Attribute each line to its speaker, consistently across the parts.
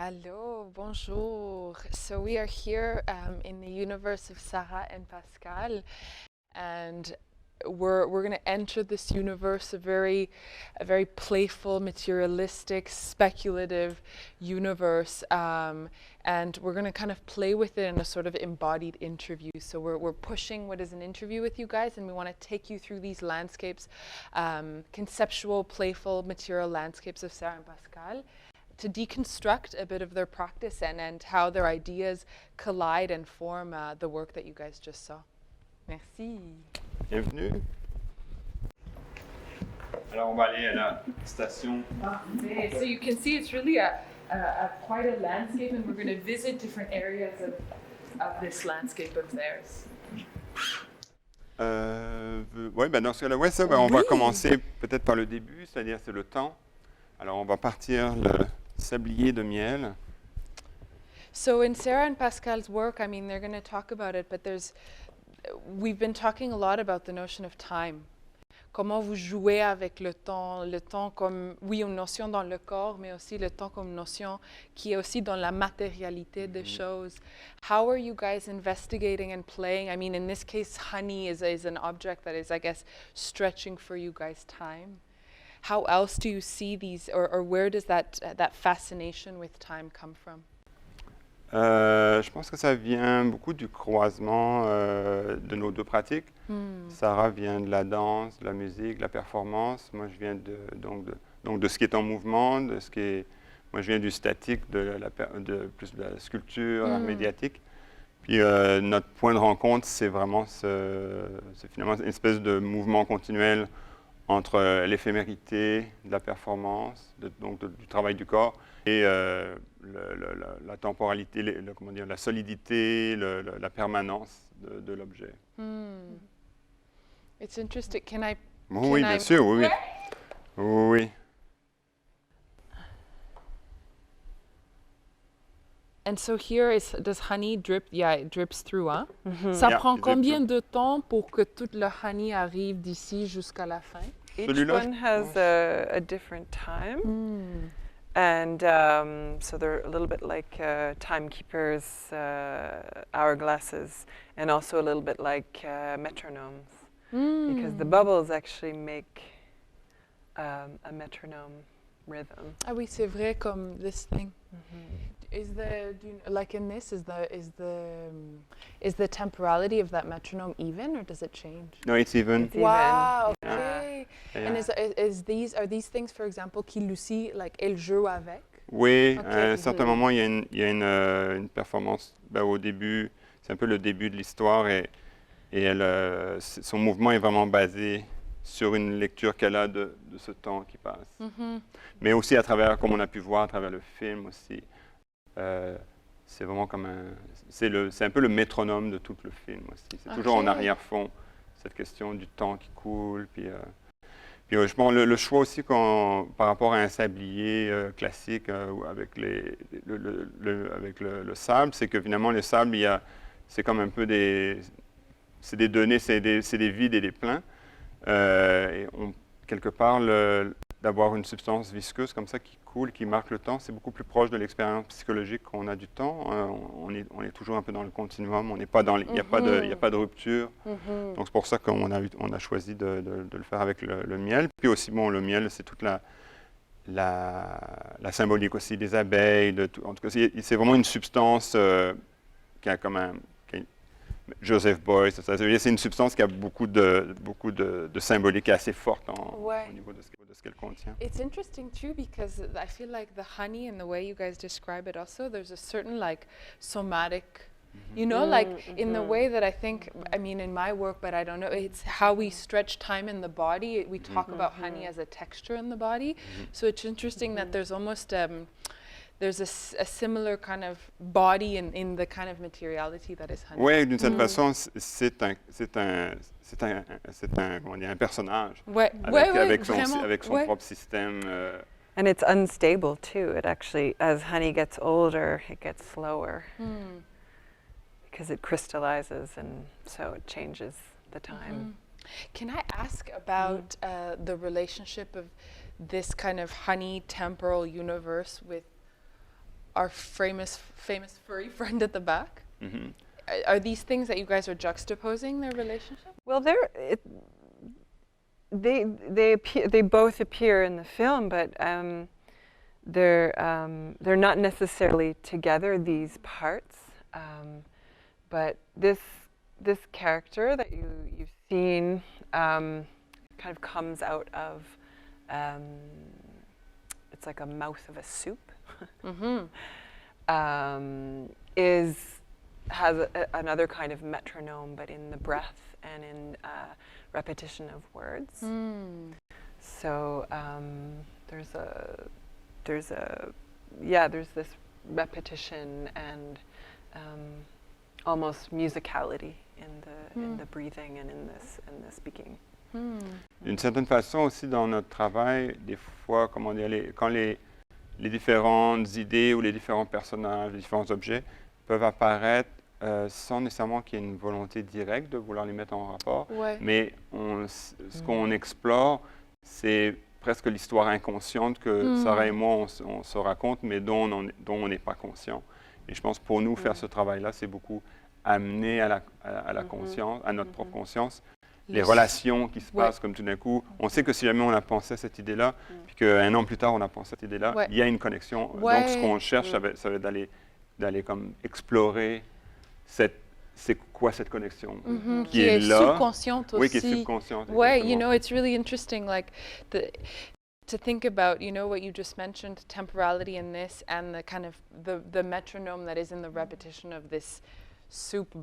Speaker 1: Hello, bonjour. So we are here in the universe of Sarah and Pascal, and we're going to enter this universe, a very playful, materialistic, speculative universe, and we're going to kind of play with it in a sort of embodied interview. So we're pushing what is an interview with you guys, and we want to take you through these landscapes, conceptual, playful, material landscapes of Sarah and Pascal, to deconstruct a bit of their practice and how their ideas collide and form the work that you guys just saw. Merci.
Speaker 2: Bienvenue. Alors on va aller à la station.
Speaker 1: So you can see it's really quite a landscape, and we're going to visit different areas of this landscape of theirs.
Speaker 2: Oui, ben dans ce cas-là, ouais, ça, ben on va commencer peut-être par le début, c'est-à-dire c'est le temps. Alors on va partir le sablier de miel.
Speaker 1: So in Sarah and Pascal's work, I mean, they're going to talk about it, but we've been talking a lot about the notion of time. Comment vous jouez avec le temps comme, oui, une notion dans le corps, mais aussi le temps comme notion qui est aussi dans la matérialité des choses. How are you guys investigating and playing? I mean, in this case, honey is an object that is, I guess, stretching for you guys time. How else do you see these, or where does that fascination with time come from?
Speaker 2: Je pense que ça vient beaucoup du croisement de nos deux pratiques. Sarah vient de la danse, de la musique, de la performance. Moi, je viens donc de ce qui est en mouvement, moi, je viens du statique, plus de la sculpture médiatique. Puis notre point de rencontre, c'est vraiment c'est finalement une espèce de mouvement continuel entre l'éphémérité de la performance, du travail du corps, et la temporalité, comment dire, la solidité, la permanence de l'objet.
Speaker 1: It's interesting.
Speaker 2: Oui, bien sûr, oui. Oui.
Speaker 1: And so here does honey drip? Yeah, it drips through, hein? Ça prend combien de temps pour que tout le honey arrive d'ici jusqu'à la fin?
Speaker 3: Each one has a different time. And so they're a little bit like timekeepers, hourglasses, and also a little bit like metronomes. Because the bubbles actually make a metronome rhythm.
Speaker 1: Ah oui, c'est vrai, comme this thing. Like in this, is the temporality of that metronome even, or does it change?
Speaker 2: No, it's even.
Speaker 3: It's
Speaker 1: Wow,
Speaker 3: even.
Speaker 1: okay.
Speaker 2: Yeah.
Speaker 1: And are these things, for example, qui Lucie, like, elle joue avec?
Speaker 2: Oui,
Speaker 1: Okay.
Speaker 2: à un certain moment, il y a une performance au début, c'est un peu le début de l'histoire, et son mouvement est vraiment basé sur une lecture qu'elle a de ce temps qui passe. Mais aussi à travers, comme on a pu voir, à travers le film aussi. C'est vraiment comme c'est un peu le métronome de tout le film aussi. C'est toujours en arrière-fond, cette question du temps qui coule. Puis je pense le choix aussi par rapport à un sablier classique avec le sable, c'est que finalement le sable, c'est comme un peu des données, c'est des vides et des pleins. Et quelque part, d'avoir une substance visqueuse comme ça qui coule, qui marque le temps, c'est beaucoup plus proche de l'expérience psychologique qu'on a du temps. On est toujours un peu dans le continuum, il n'y a pas de rupture. Donc c'est pour ça qu'on a choisi de le faire avec le miel. Puis aussi, bon, le miel, c'est toute la symbolique aussi des abeilles. En tout cas, c'est vraiment une substance qui a comme Joseph Beuys, c'est une substance qui a beaucoup de symbolique assez forte au niveau de ce qu'elle contient.
Speaker 1: It's interesting too, because I feel like the honey and the way you guys describe it also, there's a certain like somatic, you know, like in the way that I think, I mean in my work, but I don't know, it's how we stretch time in the body. We talk about honey as a texture in the body. So it's interesting that there's almost there's a similar kind of body in the kind of materiality that is honey.
Speaker 2: Oui, d'une certaine façon, c'est un personnage avec son propre système.
Speaker 3: And it's unstable too. It actually, as honey gets older, it gets slower because it crystallizes, and so it changes the time.
Speaker 1: Can I ask about the relationship of this kind of honey temporal universe with our famous furry friend at the back.
Speaker 2: Mhm.
Speaker 1: Are these things that you guys are juxtaposing their relationship?
Speaker 3: Well, they both appear in the film, but they're not necessarily together, these parts. But this character that you've seen kind of comes out of it's like a mouth of a soup. Has another kind of metronome, but in the breath and in repetition of words. So there's this repetition and almost musicality in the breathing and in the speaking.
Speaker 2: D'une certaine façon aussi dans notre travail, des fois, comment dire, quand les différentes idées ou les différents personnages, les différents objets peuvent apparaître sans nécessairement qu'il y ait une volonté directe de vouloir les mettre en rapport, mais ce qu'on explore, c'est presque l'histoire inconsciente que Sarah et moi on se raconte, mais dont on n'est pas conscient. Et je pense pour nous faire ce travail-là, c'est beaucoup amener à la conscience, à notre propre conscience, les relations qui se passent comme tout d'un coup. On sait que si jamais on a pensé à cette idée-là, puis qu'un an plus tard on a pensé à cette idée-là, il y a une connexion. Donc ce qu'on cherche, ça va être d'aller comme explorer c'est quoi cette connexion qui est là,
Speaker 1: subconsciente aussi.
Speaker 2: Oui, qui est subconsciente.
Speaker 1: Ouais, you know, it's really interesting, like to think about, you know, what you just mentioned, temporality in this, and the kind of the metronome that is in the repetition of this soup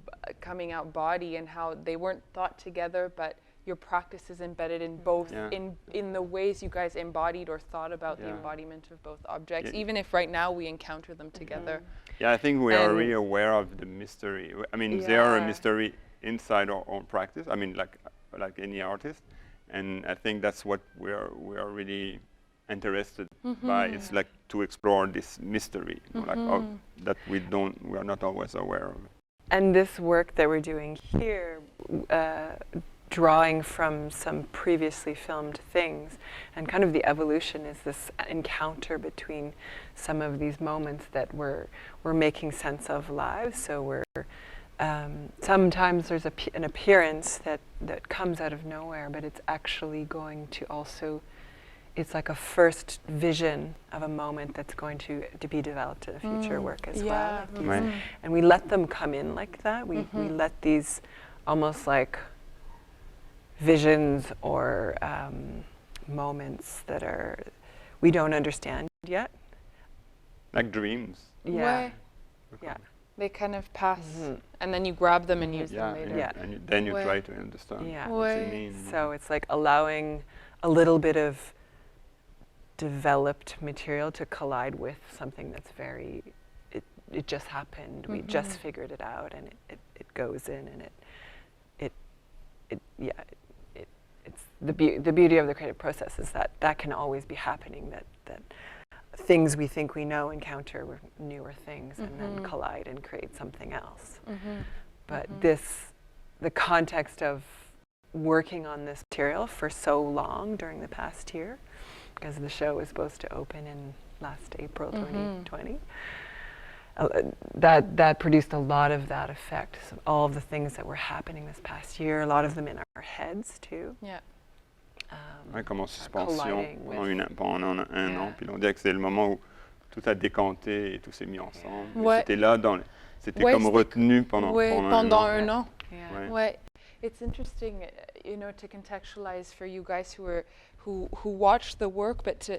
Speaker 1: coming out body, and how they weren't thought together, but your practice is embedded in both, in the ways you guys embodied or thought about the embodiment of both objects, even if right now we encounter them together.
Speaker 2: Yeah, I think we are really aware of the mystery. I mean, there are a mystery inside our own practice. I mean, like any artist, and I think that's what we are really interested by. It's like to explore this mystery, you know, like that we are not always aware of.
Speaker 3: And this work that we're doing here, drawing from some previously filmed things, and kind of the evolution is this encounter between some of these moments that we're making sense of live. So we're sometimes there's an appearance that comes out of nowhere, but it's actually going to also, it's like a first vision of a moment that's going to be developed in a future work as well. Like and we let them come in like that. We let these almost like visions or moments that we don't understand yet.
Speaker 2: Like dreams.
Speaker 3: Yeah.
Speaker 1: Yeah. They kind of pass, and then you grab them and use them later.
Speaker 2: And then you try to understand what they mean.
Speaker 3: So it's like allowing a little bit of developed material to collide with something that's very, it just happened. We just figured it out, and it goes in, and it's the beauty of the creative process is that can always be happening, that things we think we know encounter with newer things and then collide and create something else. But the context of working on this material for so long during the past year, because the show was supposed to open in last April 2020, that produced a lot of that effect. So all of the things that were happening this past year, a lot of them in our heads too.
Speaker 1: Yeah.
Speaker 2: Comme en suspension pendant un an, puis on dirait que c'est le moment où tout a décanté et tout s'est mis ensemble. C'était là, c'était comme retenu pendant un an.
Speaker 1: Ouais. It's interesting, you know, to contextualize for you guys who watch the work, but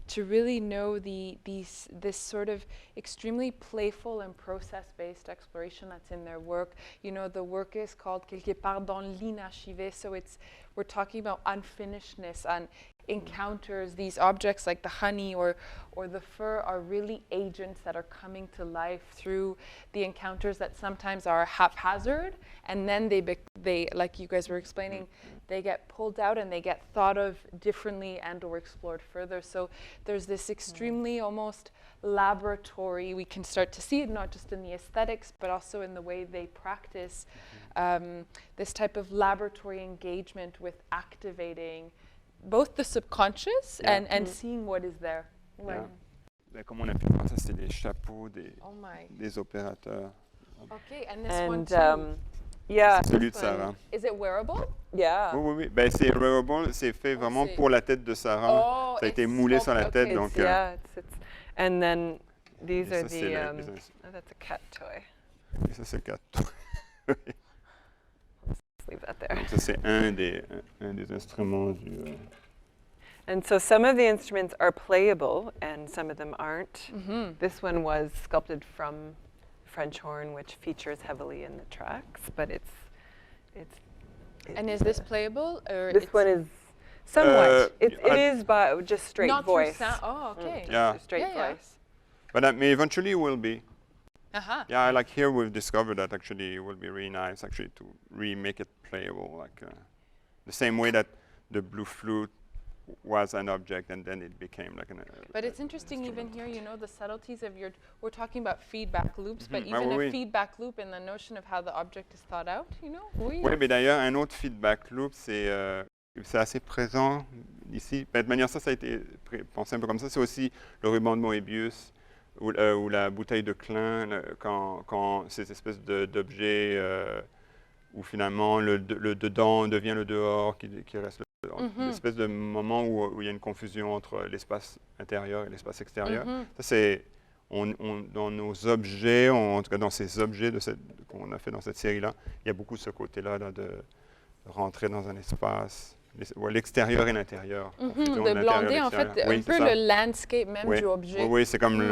Speaker 1: to really know this sort of extremely playful and process-based exploration that's in their work. You know, the work is called Quelque part dans l'inachevé, so we're talking about unfinishedness and encounters. These objects like the honey or the fur are really agents that are coming to life through the encounters that sometimes are haphazard, and then they like you guys were explaining, they get pulled out and they get thought of differently and or explored further. So there's this extremely almost laboratory, we can start to see it not just in the aesthetics but also in the way they practice this type of laboratory engagement with activating both the subconscious and seeing what is there.
Speaker 2: comme on a pu voir, ça c'est les chapeaux des opérateurs.
Speaker 1: Okay, and this one too.
Speaker 3: Yeah.
Speaker 2: C'est celui de Sarah.
Speaker 1: Is it wearable?
Speaker 3: Yeah.
Speaker 2: Oui. Ben, c'est wearable, c'est fait vraiment pour la tête de Sarah. Ça a été moulé sur la tête, donc.
Speaker 3: And then these are
Speaker 2: ça,
Speaker 3: the. Oh, that's a cat toy.
Speaker 2: Et ça c'est le cat toy.
Speaker 3: Let's leave that there.
Speaker 2: Donc, ça c'est un des instruments du.
Speaker 3: And so some of the instruments are playable, and some of them aren't. This one was sculpted from French horn, which features heavily in the tracks, but it's.
Speaker 1: And is this playable, or
Speaker 3: this one is somewhat? It is by just straight
Speaker 1: not
Speaker 3: voice.
Speaker 1: Through sound. Oh, okay.
Speaker 2: Yeah.
Speaker 3: Straight voice.
Speaker 2: But that may eventually will be.
Speaker 1: Uh-huh.
Speaker 2: Yeah, like here we've discovered that actually it will be really nice actually to remake it playable, like the same way that the blue flute was an object and then it became like an.
Speaker 1: But it's interesting even here, you know, the subtleties of we're talking about feedback loops, but
Speaker 2: Ah,
Speaker 1: even
Speaker 2: oui,
Speaker 1: a
Speaker 2: oui.
Speaker 1: feedback loop and the notion of how the object is thought out, you know? Oui.
Speaker 2: Oui, mais d'ailleurs, un autre feedback loop, c'est assez présent ici. Ben, de manière ça a été pensé un peu comme ça. C'est aussi le ruban de Moebius ou la bouteille de Klein, quand ces espèces d'objets où finalement le dedans devient le dehors, qui reste une espèce de moment où il y a une confusion entre l'espace intérieur et l'espace extérieur. Ça, c'est dans nos objets, en tout cas dans ces objets qu'on a fait dans cette série-là, il y a beaucoup de ce côté-là de rentrer dans un espace, l'extérieur et l'intérieur.
Speaker 1: De blender en fait un peu le landscape même du objet.
Speaker 2: Oui, c'est comme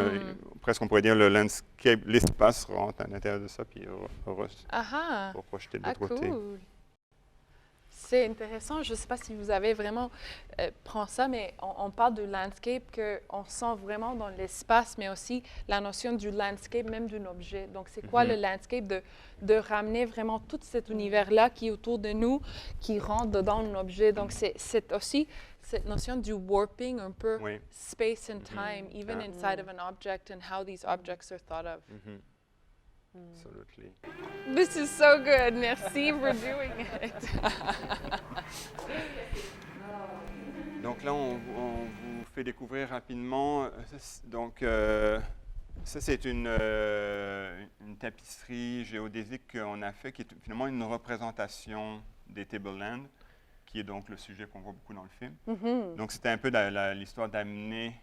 Speaker 2: presque on pourrait dire le landscape, l'espace rentre à l'intérieur de ça, puis pour projeter de l'autre côté.
Speaker 1: Cool. C'est intéressant. Je ne sais pas si vous avez vraiment pris ça, mais on parle du landscape qu'on sent vraiment dans l'espace, mais aussi la notion du landscape, même d'un objet. Donc, c'est quoi le landscape de ramener vraiment tout cet univers-là qui est autour de nous, qui rentre dedans un objet. Donc, c'est aussi cette notion du warping un peu, space and time, even inside of an object and how these objects are thought of.
Speaker 2: Absolutely.
Speaker 1: This is so good. Merci for doing it.
Speaker 2: Donc là, on vous fait découvrir rapidement. Donc, ça, c'est une tapisserie géodésique qu'on a fait, qui est finalement une représentation des tablelands, qui est donc le sujet qu'on voit beaucoup dans le film. Donc, c'était un peu l'histoire d'amener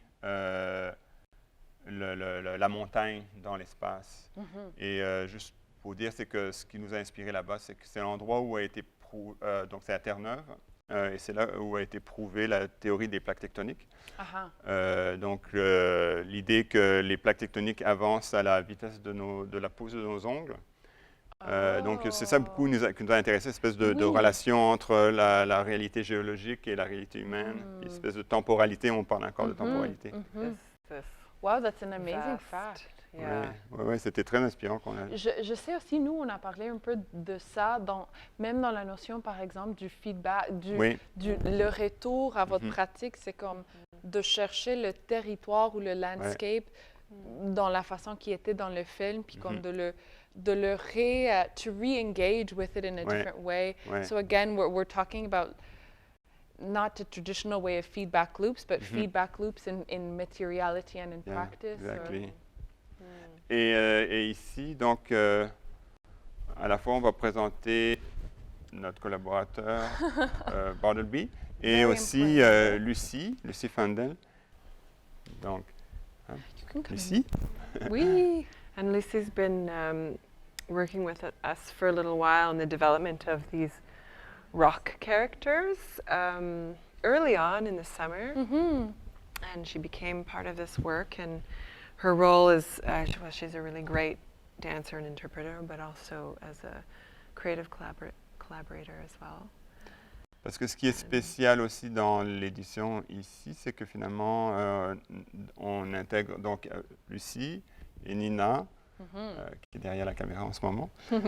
Speaker 2: la montagne dans l'espace. Et juste pour dire, c'est que ce qui nous a inspiré là-bas, c'est que c'est l'endroit où a été donc c'est à Terre-Neuve, et c'est là où a été prouvée la théorie des plaques tectoniques. Donc l'idée que les plaques tectoniques avancent à la vitesse de la pose de nos ongles. Donc c'est ça beaucoup qui nous a intéressé, espèce de relation entre la réalité géologique et la réalité humaine, une espèce de temporalité, on parle encore de temporalité.
Speaker 1: Wow, that's an amazing fact.
Speaker 2: Oui, c'était très inspirant qu'on a.
Speaker 1: Je sais aussi, nous, on a parlé un peu de ça, même dans la notion, par exemple, du feedback, le retour à votre pratique, c'est comme de chercher le territoire ou le landscape dans la façon qui était dans le film, puis comme to re-engage with it in a different way. So again, we're talking about not the traditional way of feedback loops, but feedback loops in materiality and in practice.
Speaker 2: Exactly. Et ici, donc, à la fois, on va présenter notre collaborateur Bartleby et aussi Lucie Fandel. Donc, Lucie.
Speaker 1: Oui.
Speaker 3: And Lucie's been working with us for a little while in the development of these rock characters early on in the summer, and she became part of this work, and her role is, she's a really great dancer and interpreter, but also as a creative collaborator as well.
Speaker 2: Parce que ce qui est spécial aussi dans l'édition ici, c'est que finalement, on intègre donc Lucie et Nina, qui est derrière la caméra en ce moment. C'est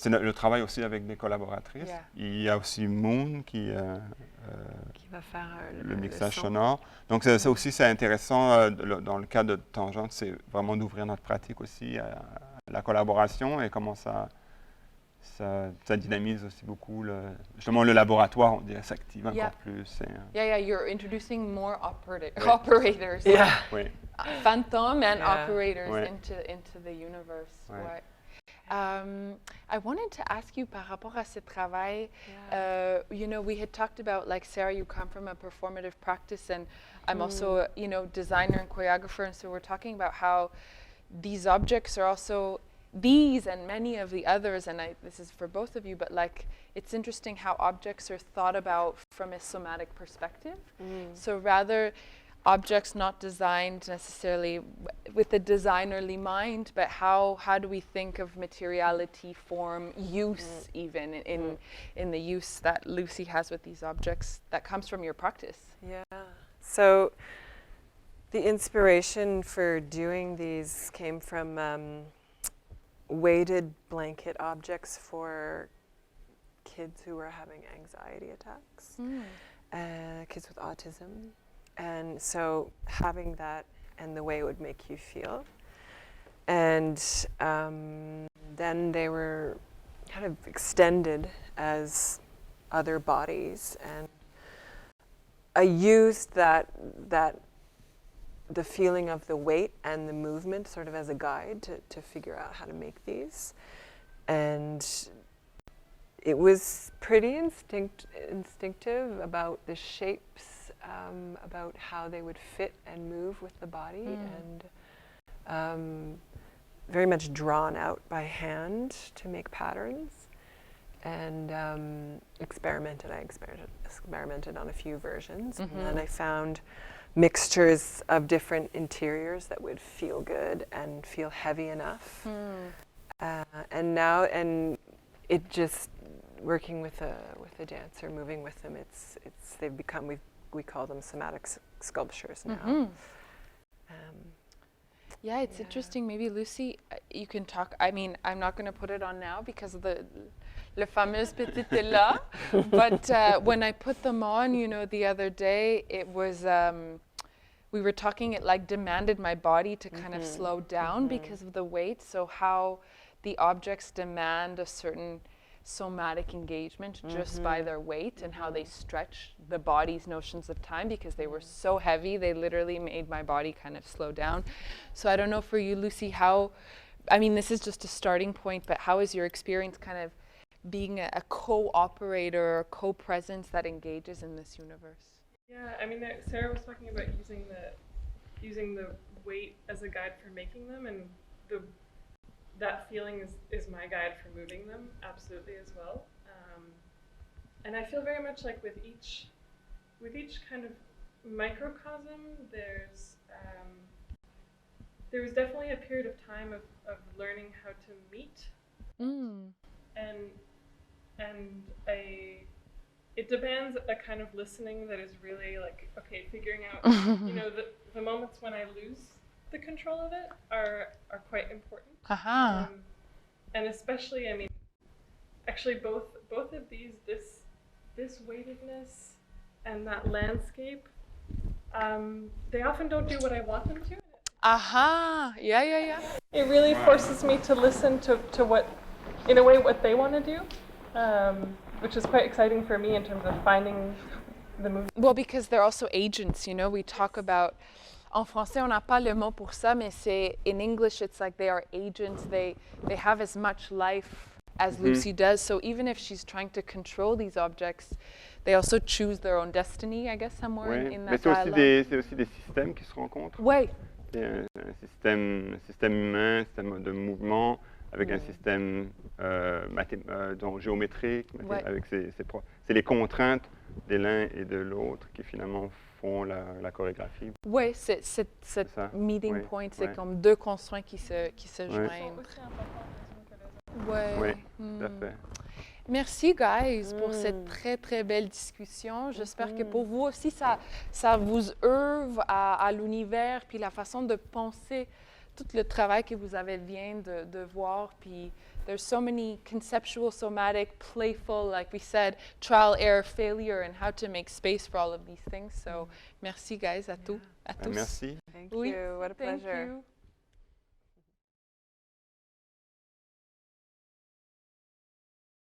Speaker 2: le travail aussi avec des collaboratrices. Il y a aussi Moon qui
Speaker 3: va faire
Speaker 2: le mixage sonore. Donc ça aussi, c'est intéressant dans le cas de Tangente, c'est vraiment d'ouvrir notre pratique aussi à la collaboration et comment ça ça dynamise aussi beaucoup, justement le laboratoire, on dirait, s'active encore plus.
Speaker 1: Yeah, you're introducing more operators.
Speaker 3: Yeah.
Speaker 2: Oui.
Speaker 1: Phantom and operators into the universe.
Speaker 2: Ouais.
Speaker 1: I wanted to ask you par rapport à ce travail, you know, we had talked about, like, Sarah, you come from a performative practice, and I'm also, you know, designer and choreographer, and so we're talking about how these objects are also, these and many of the others, and this is for both of you, but like, it's interesting how objects are thought about from a somatic perspective. So rather, objects not designed necessarily with a designerly mind, but how do we think of materiality, form, use, even in the use that Lucy has with these objects that comes from your practice?
Speaker 3: Yeah. So the inspiration for doing these came from weighted blanket objects for kids who were having anxiety attacks, kids with autism. And so having that and the way it would make you feel. And then they were kind of extended as other bodies. And I used that the feeling of the weight and the movement sort of as a guide to figure out how to make these. And it was pretty instinctive about the shapes, about how they would fit and move with the body, and very much drawn out by hand to make patterns, and experimented. I experimented on a few versions, and then I found mixtures of different interiors that would feel good and feel heavy enough. And now, and it just working with a dancer, moving with them, they've become, we call them somatic sculptures now.
Speaker 1: Yeah, it's interesting. Maybe Lucy, you can talk. I mean, I'm not going to put it on now because of le fameux petit est là. But when I put them on, you know, the other day, it was, we were talking, it like demanded my body to kind of slow down because of the weight. So how the objects demand a certain somatic engagement just by their weight, and how they stretch the body's notions of time because they were so heavy, they literally made my body kind of slow down. So I don't know for you, Lucy, how, I mean, this is just a starting point, but how is your experience kind of being a co-operator or co-presence that engages in this universe?
Speaker 4: Yeah, I mean, Sarah was talking about using the weight as a guide for making them, and that feeling is my guide for moving them, absolutely, as well. And I feel very much like with each kind of microcosm, there was definitely a period of time of learning how to meet, and it demands a kind of listening that is really like, okay, figuring out, you know, the moments when I lose the control of it are quite important. And especially, I mean, actually both of these, this weightedness and that landscape, they often don't do what I want them to.
Speaker 1: Yeah.
Speaker 4: It really forces me to listen to what, in a way, what they want to do, which is quite exciting for me in terms of finding the movie.
Speaker 1: Well, because they're also agents, you know, we talk about, en français, on n'a pas le mot pour ça, mais c'est, in English, it's like they are agents. They have as much life as Lucy does. So even if she's trying to control these objects, they also choose their own destiny, I guess, somewhere in that dialogue.
Speaker 2: C'est aussi des systèmes qui se rencontrent.
Speaker 1: Oui.
Speaker 2: Un système humain, un système de mouvement, avec un système géométrique, avec c'est les contraintes de l'un et de l'autre qui finalement font la chorégraphie.
Speaker 1: Oui, c'est meeting point, c'est comme deux constraints qui se joignent.
Speaker 2: Oui, tout à fait.
Speaker 1: Merci, guys, pour cette très, très belle discussion. J'espère que pour vous aussi, ça vous œuvre à l'univers, puis la façon de penser tout le travail que vous avez vient de voir. Puis there's so many conceptual, somatic, playful, like we said, trial, error, failure, and how to make space for all of these things. So, merci, guys, à tous.
Speaker 2: Merci.
Speaker 3: Thank you. What a pleasure.
Speaker 1: Thank you.